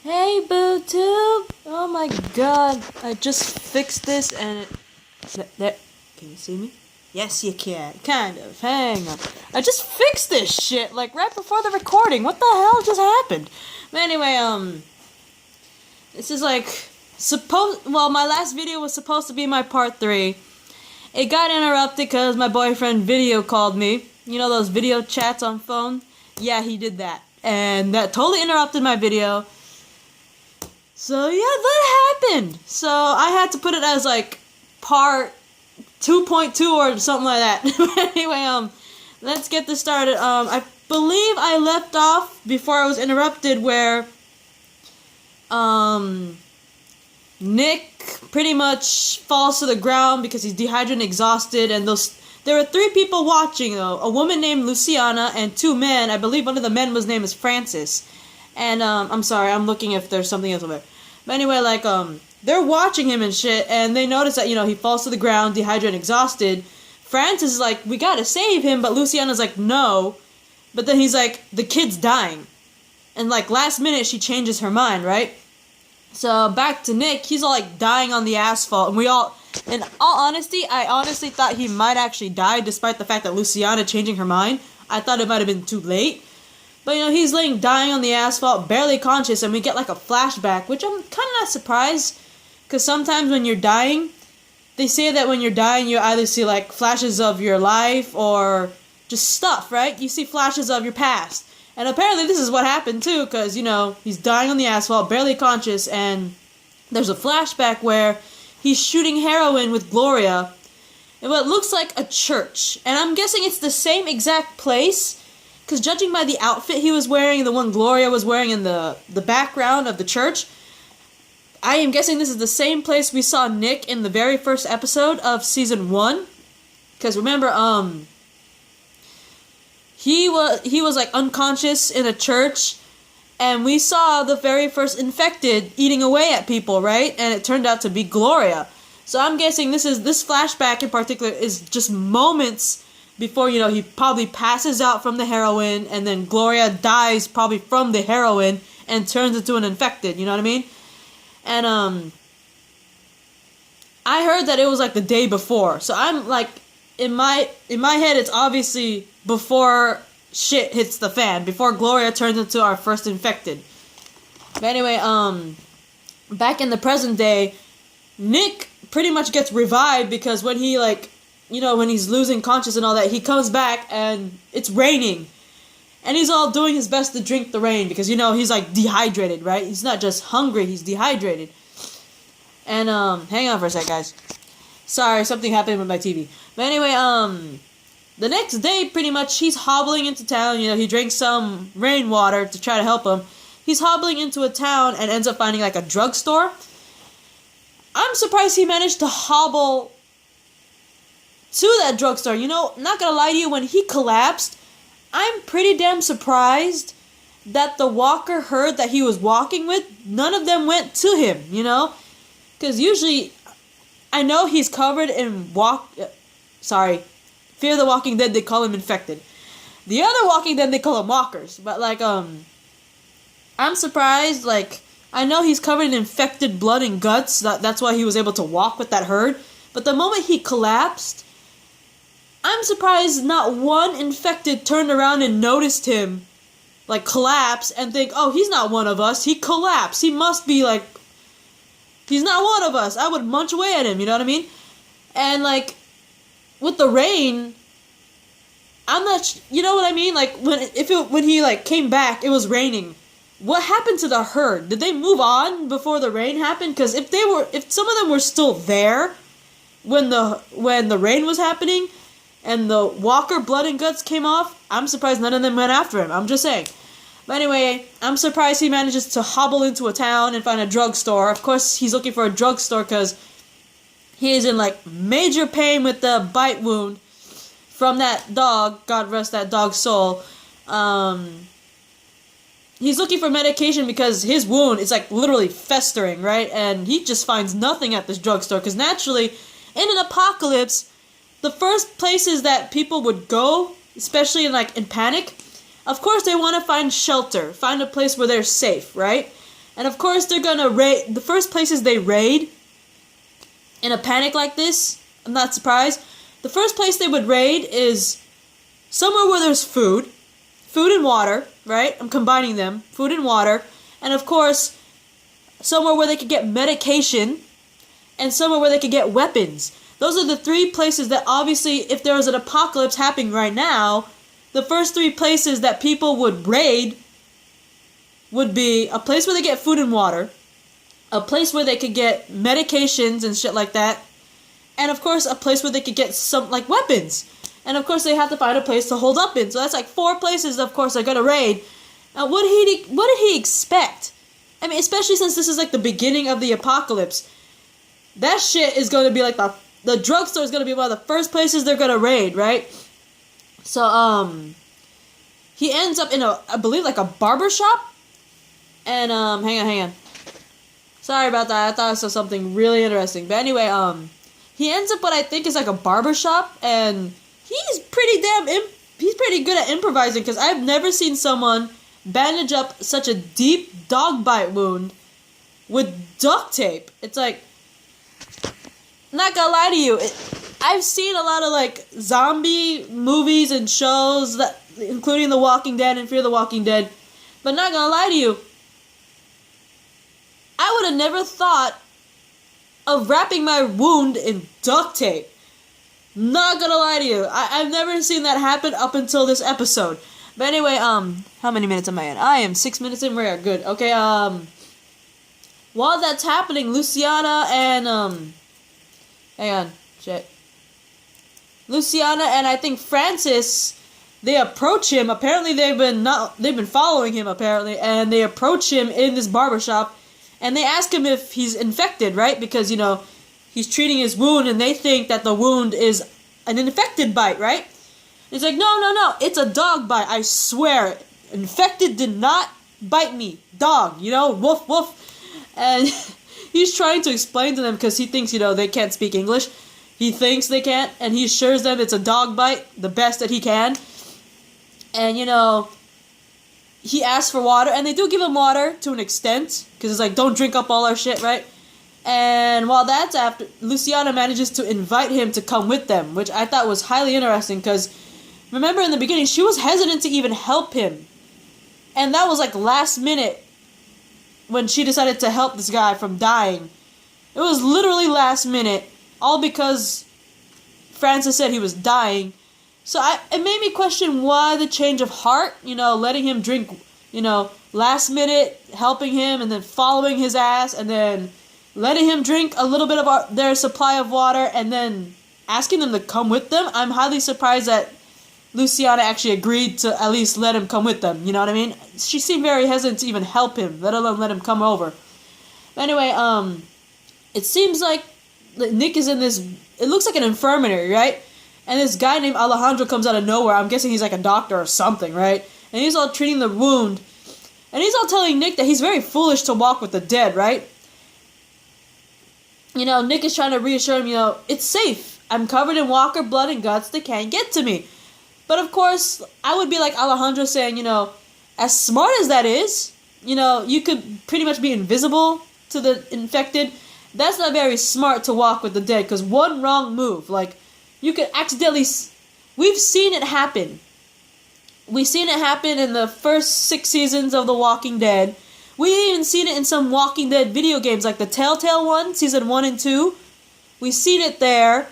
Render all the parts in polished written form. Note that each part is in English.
Hey, BooTube! Oh my god, I just fixed this and there. Can you see me? Yes, you can. Kind of. Hang on. I just fixed this shit, like, right before the recording. What the hell just happened? But anyway, this is like, well, my last video was supposed to be my part 3. It got interrupted because my boyfriend video called me. You know those video chats on phone? Yeah, he did that. And that totally interrupted my video. So yeah, that happened. So I had to put it as like part 2.2 or something like that. Anyway, let's get this started. I believe I left off before I was interrupted where Nick pretty much falls to the ground because he's dehydrated and exhausted, and there were 3 people watching though. A woman named Luciana and 2 men. I believe one of the men was named Francis. And, I'm sorry, I'm looking if there's something else over there. But anyway, like, they're watching him and shit, and they notice that, you know, he falls to the ground, dehydrated and exhausted. Francis is like, we gotta save him, but Luciana's like, no. But then he's like, the kid's dying. And, like, last minute, she changes her mind, right? So, back to Nick, he's all, like, dying on the asphalt, and in all honesty, I honestly thought he might actually die, despite the fact that Luciana changing her mind. I thought it might have been too late. But, you know, he's laying dying on the asphalt, barely conscious, and we get, like, a flashback, which I'm kind of not surprised, because sometimes when you're dying, they say that when you're dying, you either see, like, flashes of your life, or just stuff, right? You see flashes of your past. And apparently this is what happened, too, because, you know, he's dying on the asphalt, barely conscious, and there's a flashback where he's shooting heroin with Gloria in what looks like a church. And I'm guessing it's the same exact place, because judging by the outfit he was wearing, the one Gloria was wearing in the background of the church, I am guessing this is the same place we saw Nick in the very first episode of Season 1. Because remember, he was like unconscious in a church, and we saw the very first infected eating away at people, right? And it turned out to be Gloria. So I'm guessing this flashback in particular is just moments before, you know, he probably passes out from the heroin, and then Gloria dies probably from the heroin and turns into an infected, you know what I mean? And, I heard that it was, like, the day before. So I'm, like, in my head, it's obviously before shit hits the fan, before Gloria turns into our first infected. But anyway, back in the present day, Nick pretty much gets revived because when he, like, you know, when he's losing conscious and all that, he comes back and it's raining. And he's all doing his best to drink the rain because, you know, he's, like, dehydrated, right? He's not just hungry, he's dehydrated. And, hang on for a sec, guys. Sorry, something happened with my TV. But anyway, the next day, pretty much, he's hobbling into town. You know, he drinks some rainwater to try to help him. He's hobbling into a town and ends up finding, like, a drugstore. I'm surprised he managed to hobble to that drugstore. You know, not gonna lie to you, when he collapsed, I'm pretty damn surprised that the walker herd that he was walking with, none of them went to him, you know? Because usually, I know he's covered in Fear the Walking Dead, they call him infected. The other Walking Dead, they call him walkers. But, like, I'm surprised, like, I know he's covered in infected blood and guts, that's why he was able to walk with that herd. But the moment he collapsed, I'm surprised not one infected turned around and noticed him, like, collapse and think, oh, he's not one of us. He collapsed. He must be, like, he's not one of us. I would munch away at him, you know what I mean? And, like, with the rain, I'm not, you know what I mean? Like, when he, like, came back, it was raining. What happened to the herd? Did they move on before the rain happened? Because if some of them were still there when the rain was happening, and the walker blood and guts came off, I'm surprised none of them went after him. I'm just saying. But anyway, I'm surprised he manages to hobble into a town and find a drugstore. Of course, he's looking for a drugstore because he is in, like, major pain with the bite wound from that dog. God rest that dog's soul. He's looking for medication because his wound is, like, literally festering, right? And he just finds nothing at this drugstore because naturally, in an apocalypse, the first places that people would go, especially in panic, of course they want to find shelter, find a place where they're safe, right? And of course, they're gonna raid. The first places they raid in a panic like this, I'm not surprised. The first place they would raid is somewhere where there's food and water, right? I'm combining them, food and water. And of course, somewhere where they could get medication, and somewhere where they could get weapons. Those are the three places that obviously, if there was an apocalypse happening right now, the first three places that people would raid would be a place where they get food and water, a place where they could get medications and shit like that, and of course a place where they could get some, like, weapons. And of course they have to find a place to hold up in. So that's like 4 places, of course, they're gonna raid. Now, what did he expect? I mean, especially since this is like the beginning of the apocalypse. That shit is gonna be like the drugstore is gonna be one of the first places they're gonna raid, right? So, he ends up in I believe like a barber shop. And, hang on. Sorry about that, I thought I saw something really interesting. But anyway, he ends up what I think is like a barber shop, and he's pretty good at improvising, because I've never seen someone bandage up such a deep dog bite wound with duct tape. It's like, not gonna lie to you, I've seen a lot of like zombie movies and shows, that, including The Walking Dead and Fear the Walking Dead, but not gonna lie to you, I would have never thought of wrapping my wound in duct tape. Not gonna lie to you, I've never seen that happen up until this episode. But anyway, how many minutes am I in? I am 6 minutes in. We're good. Okay, while that's happening, Luciana and, hang on, shit. Luciana and I think Francis, they approach him. Apparently they've been following him, apparently, and they approach him in this barbershop, and they ask him if he's infected, right? Because, you know, he's treating his wound, and they think that the wound is an infected bite, right? He's like, no, it's a dog bite, I swear. Infected did not bite me. Dog, you know, woof, woof. And he's trying to explain to them, because he thinks, you know, they can't speak English. He thinks they can't, and he assures them it's a dog bite, the best that he can. And, you know, he asks for water, and they do give him water to an extent, because it's like, don't drink up all our shit, right? And while that's after, Luciana manages to invite him to come with them, which I thought was highly interesting, because remember in the beginning, she was hesitant to even help him. And that was like last minute when she decided to help this guy from dying. It was literally last minute, all because Francis said he was dying. So it made me question why the change of heart, you know, letting him drink, you know, last minute, helping him, and then following his ass, and then letting him drink a little bit of their supply of water, and then asking them to come with them. I'm highly surprised that Luciana actually agreed to at least let him come with them, you know what I mean? She seemed very hesitant to even help him, let alone let him come over. But anyway, it seems like Nick is in this, it looks like an infirmary, right? And this guy named Alejandro comes out of nowhere. I'm guessing he's like a doctor or something, right? And he's all treating the wound. And he's all telling Nick that he's very foolish to walk with the dead, right? You know, Nick is trying to reassure him, you know, it's safe. I'm covered in walker blood and guts. They can't get to me. But of course, I would be like Alejandro saying, you know, as smart as that is, you know, you could pretty much be invisible to the infected. That's not very smart to walk with the dead, because one wrong move, like, you could accidentally... We've seen it happen. We've seen it happen in the first 6 seasons of The Walking Dead. We even seen it in some Walking Dead video games, like the Telltale one, season 1 and 2. We've seen it there.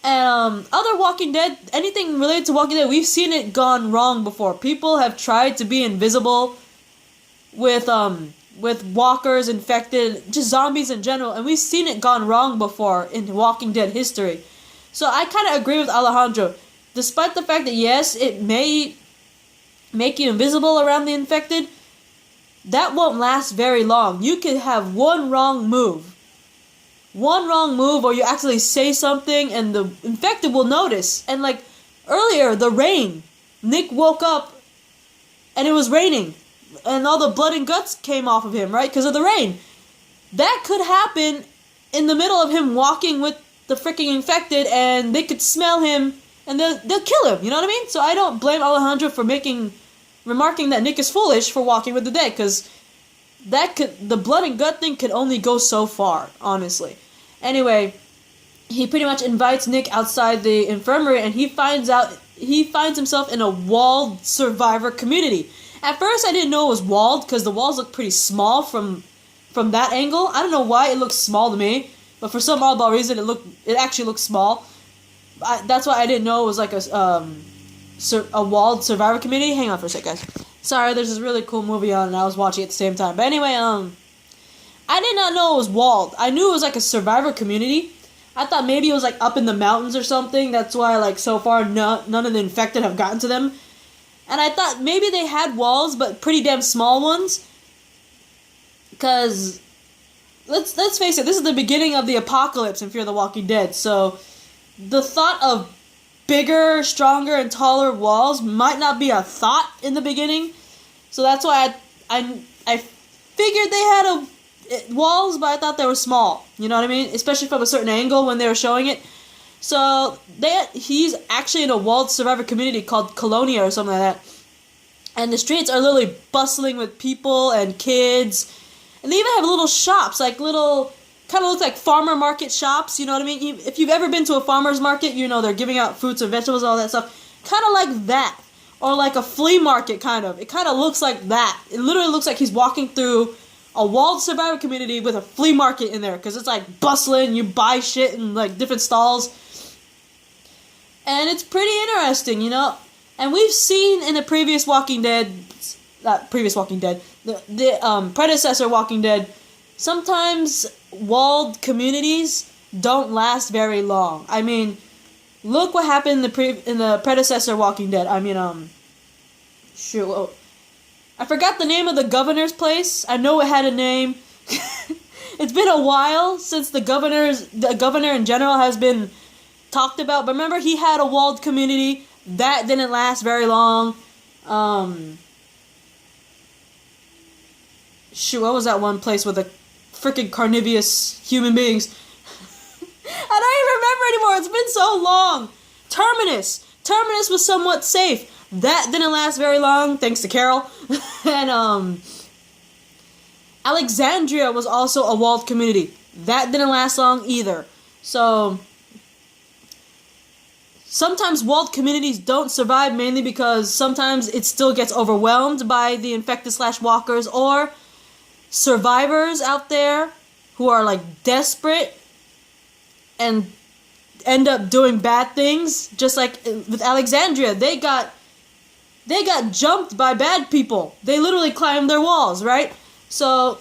Other Walking Dead, anything related to Walking Dead, we've seen it gone wrong before. People have tried to be invisible with walkers, infected, just zombies in general, and we've seen it gone wrong before in Walking Dead history. So I kind of agree with Alejandro. Despite the fact that, yes, it may make you invisible around the infected, that won't last very long. You could have one wrong move, or you actually say something and the infected will notice. And like earlier, the rain. Nick woke up and it was raining. And all the blood and guts came off of him, right? Because of the rain. That could happen in the middle of him walking with the freaking infected, and they could smell him and they'll kill him, you know what I mean? So I don't blame Alejandro for remarking that Nick is foolish for walking with the dead, because the blood and gut thing could only go so far, honestly. Anyway, he pretty much invites Nick outside the infirmary, and he finds himself in a walled survivor community. At first, I didn't know it was walled because the walls look pretty small from that angle. I don't know why it looks small to me, but for some oddball reason, it actually looks small. That's why I didn't know it was like a walled survivor community. Hang on for a sec, guys. Sorry, there's this really cool movie on, and I was watching it at the same time. But anyway, I did not know it was walled. I knew it was like a survivor community. I thought maybe it was like up in the mountains or something. That's why like so far none of the infected have gotten to them. And I thought maybe they had walls, but pretty damn small ones. Because let's face it, this is the beginning of the apocalypse in Fear the Walking Dead. So the thought of bigger, stronger, and taller walls might not be a thought in the beginning. So that's why I figured they had walls, but I thought they were small. You know what I mean? Especially from a certain angle when they were showing it. So he's actually in a walled survivor community called Colonia or something like that. And the streets are literally bustling with people and kids. And they even have little shops, like little, kind of look like farmer market shops, you know what I mean? If you've ever been to a farmer's market, you know they're giving out fruits and vegetables and all that stuff. Kind of like that. Or like a flea market, kind of. It kind of looks like that. It literally looks like he's walking through a walled survivor community with a flea market in there. Because it's like bustling, you buy shit in like different stalls. And it's pretty interesting, you know? And we've seen in the previous Walking Dead, not previous Walking Dead, the predecessor Walking Dead, sometimes walled communities don't last very long. I mean, look what happened in the predecessor Walking Dead. I mean, I forgot the name of the governor's place. I know it had a name. It's been a while since the governor in general has been talked about. But remember, he had a walled community that didn't last very long. What was that one place with the freaking carnivorous human beings? I don't even remember anymore. It's been so long. Terminus was somewhat safe. That didn't last very long, thanks to Carol. And Alexandria was also a walled community. That didn't last long either. So sometimes walled communities don't survive, mainly because sometimes it still gets overwhelmed by the infected / walkers, or survivors out there who are like desperate and end up doing bad things. Just like with Alexandria, they got jumped by bad people. They literally climbed their walls, right? So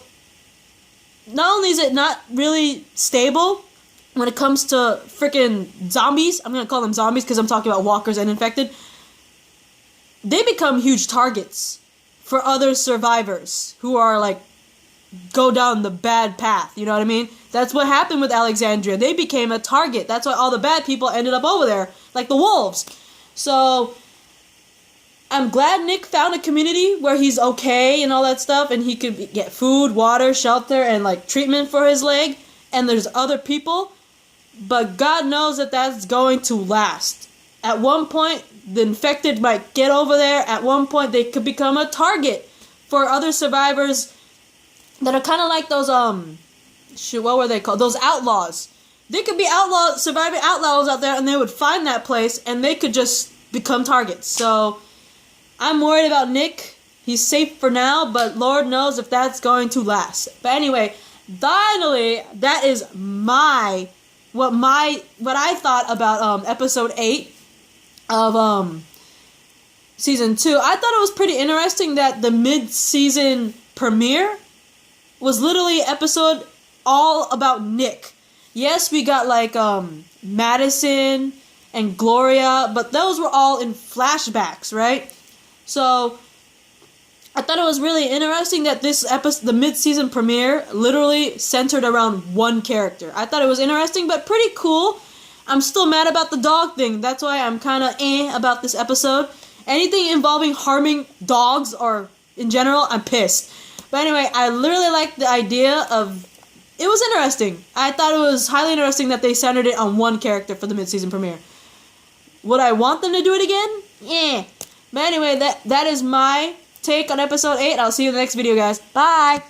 not only is it not really stable when it comes to freaking zombies, I'm gonna call them zombies because I'm talking about walkers and infected, they become huge targets for other survivors who are like go down the bad path, you know what I mean? That's what happened with Alexandria. They became a target. That's why all the bad people ended up over there, like the wolves. So I'm glad Nick found a community where he's okay and all that stuff, and he could get food, water, shelter, and like treatment for his leg, and there's other people, but God knows that that's going to last. At one point, the infected might get over there. At one point, they could become a target for other survivors that are kind of like those, what were they called? Those outlaws. They could be surviving outlaws out there, and they would find that place, and they could just become targets. So I'm worried about Nick. He's safe for now, but Lord knows if that's going to last. But anyway, finally, that is what I thought about episode 8 of season 2. I thought it was pretty interesting that the mid-season premiere was literally episode all about Nick. Yes, we got like Madison and Gloria, but those were all in flashbacks, right? So I thought it was really interesting that this episode, the mid-season premiere, literally centered around one character. I thought it was interesting, but pretty cool. I'm still mad about the dog thing. That's why I'm kind of about this episode. Anything involving harming dogs or in general, I'm pissed. But anyway, I literally liked the idea of... It was interesting. I thought it was highly interesting that they centered it on one character for the mid-season premiere. Would I want them to do it again? Yeah. But anyway, that is my take on episode 8. I'll see you in the next video, guys. Bye!